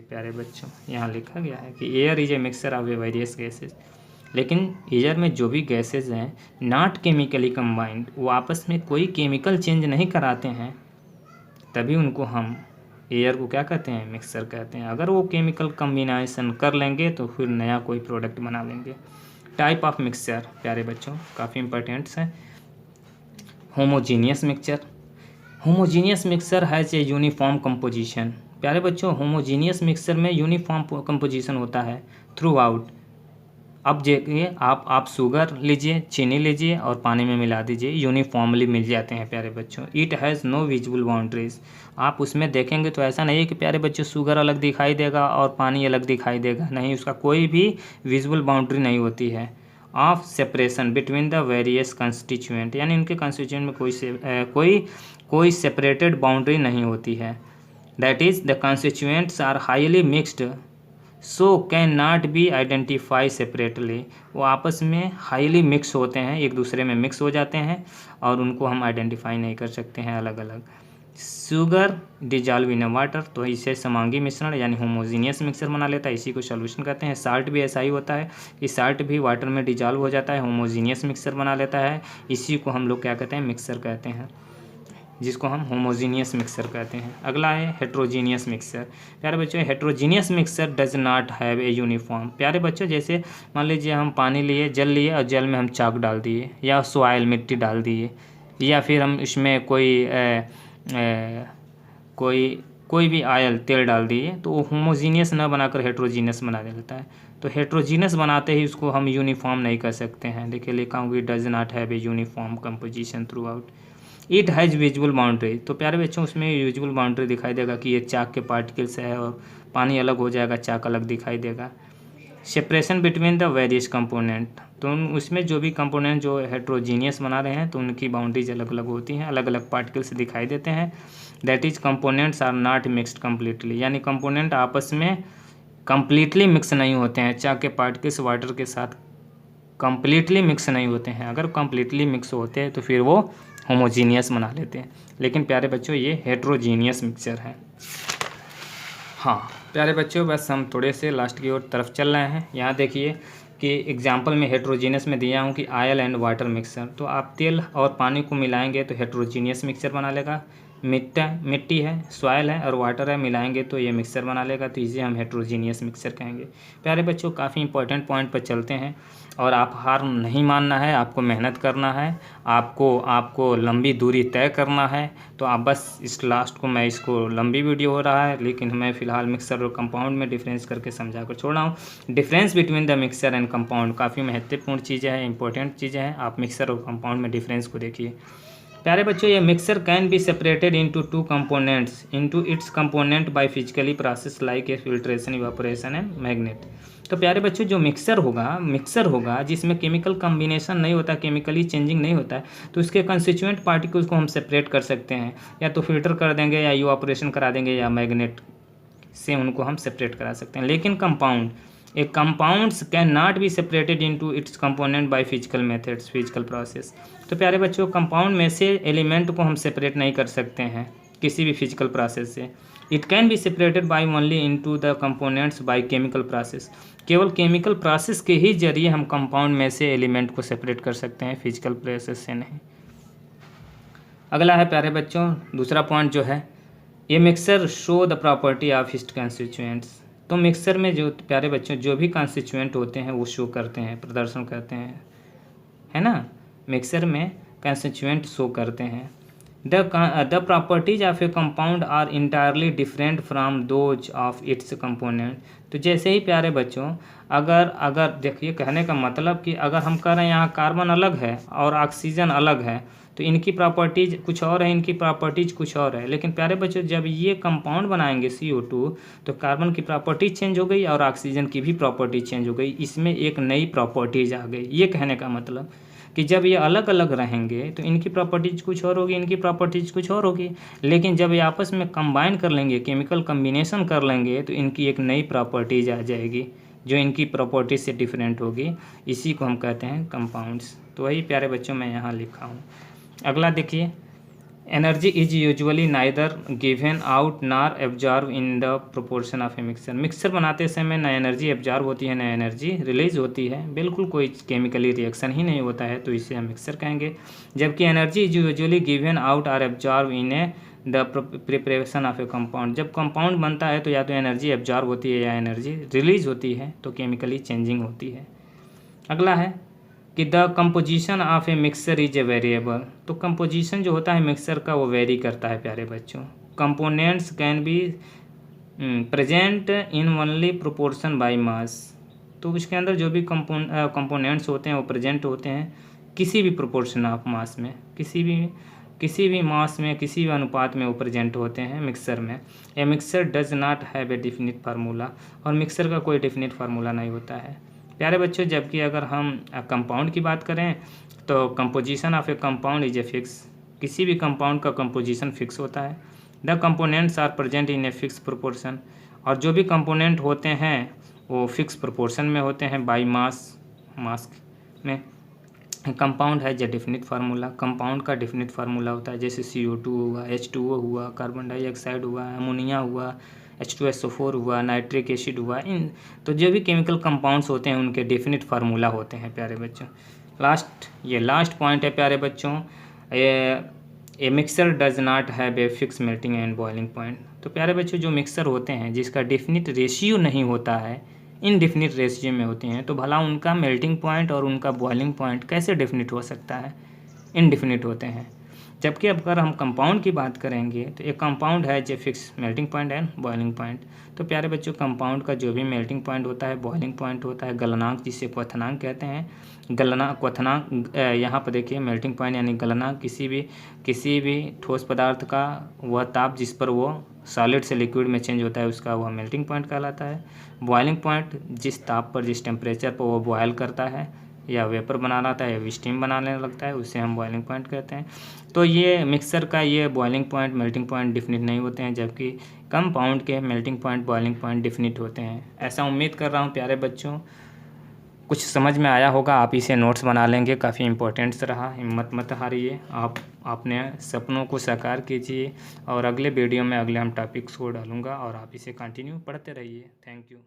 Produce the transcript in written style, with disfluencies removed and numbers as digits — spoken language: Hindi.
प्यारे बच्चों, यहाँ लिखा गया है कि air is a mixture of various gases, लेकिन एयर में जो भी गैसेज हैं नॉट केमिकली कंबाइंड, वो आपस में कोई केमिकल चेंज नहीं कराते हैं, तभी उनको हम एयर को क्या कहते हैं, मिक्सचर कहते हैं। अगर वो केमिकल कम्बिनेशन कर लेंगे तो फिर नया कोई प्रोडक्ट बना लेंगे। टाइप ऑफ मिक्सचर प्यारे बच्चों काफ़ी इंपॉर्टेंट्स हैं। Homogeneous mixture, homogeneous mixture has a uniform composition. प्यारे बच्चों, होमोजीनियस मिक्सचर में यूनिफॉर्म कंपोजिशन होता है थ्रू आउट। अब देखिए, आप शुगर लीजिए, चीनी लीजिए और पानी में मिला दीजिए, यूनिफॉर्मली मिल जाते हैं प्यारे बच्चों। It has no visible boundaries. आप उसमें देखेंगे तो ऐसा नहीं है कि प्यारे बच्चों शुगर अलग दिखाई देगा और पानी अलग दिखाई देगा, नहीं, उसका कोई भी विजिबल बाउंड्री नहीं होती है। Of separation between the various constituent, यानी इनके कंस्टिट्यूएंट में कोई सेपरेटेड बाउंड्री नहीं होती है। That is the constituents are highly mixed so can not be identify separately. वो आपस में हाईली मिक्स होते हैं, एक दूसरे में मिक्स हो जाते हैं और उनको हम आइडेंटिफाई नहीं कर सकते हैं अलग अलग। शुगर डिजॉल्व इन वाटर, तो इसे समांगी मिश्रण यानी होमोजीनियस मिक्सचर बना लेता है, इसी को सॉल्यूशन कहते हैं। साल्ट भी ऐसा ही होता है कि साल्ट भी वाटर में डिजॉल्व हो जाता है, होमोजीनियस मिक्सचर बना लेता है, इसी को हम लोग क्या कहते हैं, मिक्सचर कहते हैं, जिसको हम होमोजीनियस मिक्सचर कहते हैं। अगला है हेट्रोजीनियस मिक्सचर। प्यारे बच्चों, heterogeneous mixture does not have a uniform. प्यारे बच्चों, जैसे मान लीजिए हम पानी लिए, जल लिए और जल में हम चाक डाल दिए या सॉइल मिट्टी डाल दिए, या फिर हम इसमें कोई भी ऑयल तेल डाल दिए, तो वो होमोजीनियस न बनाकर हेट्रोजीनियस बना देता है। तो हेट्रोजीनियस बनाते ही उसको हम यूनिफॉर्म नहीं कर सकते हैं। देखिए लिखा हूँ, does not have a uniform composition through out. It has visual boundary, तो प्यारे बच्चों उसमें विजुअल बाउंड्री दिखाई देगा कि ये चाक के पार्टिकल्स है और पानी अलग हो जाएगा, चाक अलग दिखाई देगा। Separation between the various component, तो उसमें जो भी कंपोनेंट जो हेट्रोजीनियस बना रहे हैं तो उनकी बाउंड्रीज अलग अलग होती हैं, अलग अलग पार्टिकल्स दिखाई देते हैं। That is components are not mixed completely, यानी कंपोनेंट आपस में कम्प्लीटली मिक्स नहीं होते हैं। चाक के पार्टिकल्स वाटर के साथ कम्प्लीटली मिक्स नहीं होते हैं। अगर कम्प्लीटली मिक्स होते हैं तो फिर वो होमोजीनियस बना लेते हैं, लेकिन प्यारे बच्चों ये हेट्रोजीनियस मिक्सचर है। हाँ प्यारे बच्चों, बस हम थोड़े से लास्ट की ओर तरफ चल रहे हैं। यहाँ देखिए कि एग्जाम्पल में हेट्रोजीनियस में दिया हूँ कि ऑयल एंड वाटर मिक्सचर, तो आप तेल और पानी को मिलाएंगे तो हेट्रोजीनियस मिक्सचर बना लेगा। मिट्टी है, सॉइल है और वाटर है, मिलाएंगे तो ये मिक्सचर बना लेगा, तो इसे हम हेट्रोजीनियस मिक्सचर कहेंगे। प्यारे बच्चों, काफ़ी इंपॉर्टेंट पॉइंट पर चलते हैं और आप हार नहीं मानना है, आपको मेहनत करना है, आपको लंबी दूरी तय करना है। तो आप बस इस लास्ट को, मैं इसको लंबी वीडियो हो रहा है लेकिन मैं फ़िलहाल मिक्सर और कंपाउंड में डिफरेंस करके समझा कर छोड़ रहा हूँ। Difference between the mixer and compound काफ़ी महत्वपूर्ण चीज़ें हैं, इंपॉर्टेंट चीज़ें हैं। आप मिक्सर और कंपाउंड में डिफरेंस को देखिए। प्यारे बच्चों, ये mixer can be separated into two components into its component by physically process like a filtration, evaporation and magnet. तो प्यारे बच्चों, जो मिक्सर होगा जिसमें केमिकल कम्बिनेशन नहीं होता, केमिकली चेंजिंग नहीं होता है, तो उसके कंस्टिट्यूएंट पार्टिकल्स को हम सेपरेट कर सकते हैं, या तो फिल्टर कर देंगे या इवापोरेशन करा देंगे या मैग्नेट से उनको हम सेपरेट करा सकते हैं। लेकिन compounds can not B separated into its component by physical methods, physical process. तो प्यारे बच्चों, कंपाउंड में से एलिमेंट को हम सेपरेट नहीं कर सकते हैं किसी भी फिजिकल प्रोसेस से। It can be separated by only into the components by chemical process. केवल केमिकल प्रोसेस के ही जरिए हम कंपाउंड में से एलिमेंट को सेपरेट कर सकते हैं, फिजिकल प्रोसेस से नहीं। अगला है प्यारे बच्चों, दूसरा पॉइंट जो है, ये mixer show the property of its constituents. तो मिक्सर में जो प्यारे बच्चों जो भी कंस्टिट्यूएंट होते हैं वो शो करते हैं, प्रदर्शन करते हैं, है ना। मिक्सर में कंस्टिट्यूएंट शो करते हैं। The properties of a compound are entirely different from those of its component. तो जैसे ही प्यारे बच्चों, अगर देखिए कहने का मतलब कि अगर हम कह रहे हैं यहाँ कार्बन अलग है और ऑक्सीजन अलग है, तो इनकी प्रॉपर्टीज कुछ और है, इनकी प्रॉपर्टीज कुछ और है। लेकिन प्यारे बच्चों, जब ये कंपाउंड बनाएंगे CO2, तो कार्बन की प्रॉपर्टी चेंज हो गई और ऑक्सीजन की भी प्रॉपर्टी चेंज हो गई, इसमें एक नई प्रॉपर्टीज आ गई। ये कहने का मतलब कि जब ये अलग अलग रहेंगे तो इनकी प्रॉपर्टीज कुछ और होगी, इनकी प्रॉपर्टीज कुछ और होगी, लेकिन जब ये आपस में कंबाइन कर लेंगे, केमिकल कम्बिनेशन कर लेंगे, तो इनकी एक नई प्रॉपर्टीज आ जाएगी जो इनकी प्रॉपर्टीज से डिफरेंट होगी। इसी को हम कहते हैं कंपाउंड्स। तो वही प्यारे बच्चों मैं यहाँ लिखा हूँ। अगला देखिए, energy is usually neither given out nor absorbed in the proportion of a mixture. Mixture बनाते समय ना एनर्जी एब्जॉर्ब होती है ना एनर्जी रिलीज होती है, बिल्कुल कोई केमिकली रिएक्शन ही नहीं होता है, तो इसे हम मिक्सर कहेंगे। जबकि energy is usually given out or absorb in a the preparation of a compound. जब कंपाउंड बनता है तो या तो एनर्जी एब्जॉर्ब होती है या एनर्जी रिलीज होती है, तो केमिकली चेंजिंग होती है। अगला है कि the composition of a mixer is a variable. तो कंपोजिशन जो होता है मिक्सर का वो वेरी करता है प्यारे बच्चों। Components can be present in only proportion by mass. तो इसके अंदर जो भी कंपोनेंट्स होते हैं वो प्रेजेंट होते हैं किसी भी प्रोपोर्शन ऑफ मास में, किसी भी मास में, किसी भी अनुपात में वो प्रेजेंट होते हैं मिक्सर में। A mixture does not have a definite formula. और मिक्सर का कोई डिफिनिट फार्मूला नहीं होता है प्यारे बच्चों। जबकि अगर हम कंपाउंड की बात करें तो composition of a compound is a fix. किसी भी कंपाउंड का कंपोजिशन फिक्स होता है। The components are present in a fix proportion. और जो भी कंपोनेंट होते हैं वो फिक्स प्रोपोर्शन में होते हैं बाई मास में। कंपाउंड है जो डेफिनिट फार्मूला। कंपाउंड का डेफिनिट फार्मूला होता है जैसे CO2 हुआ, H2O हुआ, कार्बन डाइऑक्साइड हुआ, अमोनिया हुआ, H2SO4 हुआ, नाइट्रिक एसिड हुआ। इन तो जो भी केमिकल कंपाउंड्स होते हैं उनके डेफिनिट फार्मूला होते हैं प्यारे बच्चों। लास्ट पॉइंट है प्यारे बच्चों, a mixture does not have a fix melting and boiling point. तो प्यारे बच्चों जो मिक्सर होते हैं जिसका डेफिनिट रेशियो नहीं होता है, इनडेफिनिट रेशियो में होते हैं, तो भला उनका मेल्टिंग पॉइंट और उनका बॉइलिंग पॉइंट कैसे डेफिनिट हो सकता है, इनडेफिनिट होते हैं। जबकि अगर हम कंपाउंड की बात करेंगे तो एक कंपाउंड है जो fix melting point and boiling point. तो प्यारे बच्चों कंपाउंड का जो भी मेल्टिंग पॉइंट होता है, बॉइलिंग पॉइंट होता है, गलनांक जिसे क्वथनांक कहते हैं, क्वथनांक यहाँ पर देखिए मेल्टिंग पॉइंट यानी गलनांक किसी भी ठोस पदार्थ का वह ताप जिस पर वो सॉलिड से लिक्विड में चेंज होता है उसका वह मेल्टिंग पॉइंट कहलाता है। बॉइलिंग पॉइंट जिस ताप पर जिस टेम्परेचर पर वो बॉयल करता है या वेपर बनाना था या स्टीम बनाने लगता है उसे हम बॉइलिंग पॉइंट कहते हैं। तो ये मिक्सर का ये boiling point melting point definite नहीं होते हैं, जबकि कंपाउंड के melting point boiling point definite होते हैं। ऐसा उम्मीद कर रहा हूँ प्यारे बच्चों कुछ समझ में आया होगा। आप इसे नोट्स बना लेंगे, काफ़ी इंपॉर्टेंट्स रहा। हिम्मत मत हारिए, आप अपने सपनों को साकार कीजिए और अगले वीडियो में अगले हम टॉपिक्स को डालूंगा और आप इसे कंटिन्यू पढ़ते रहिए। Thank you.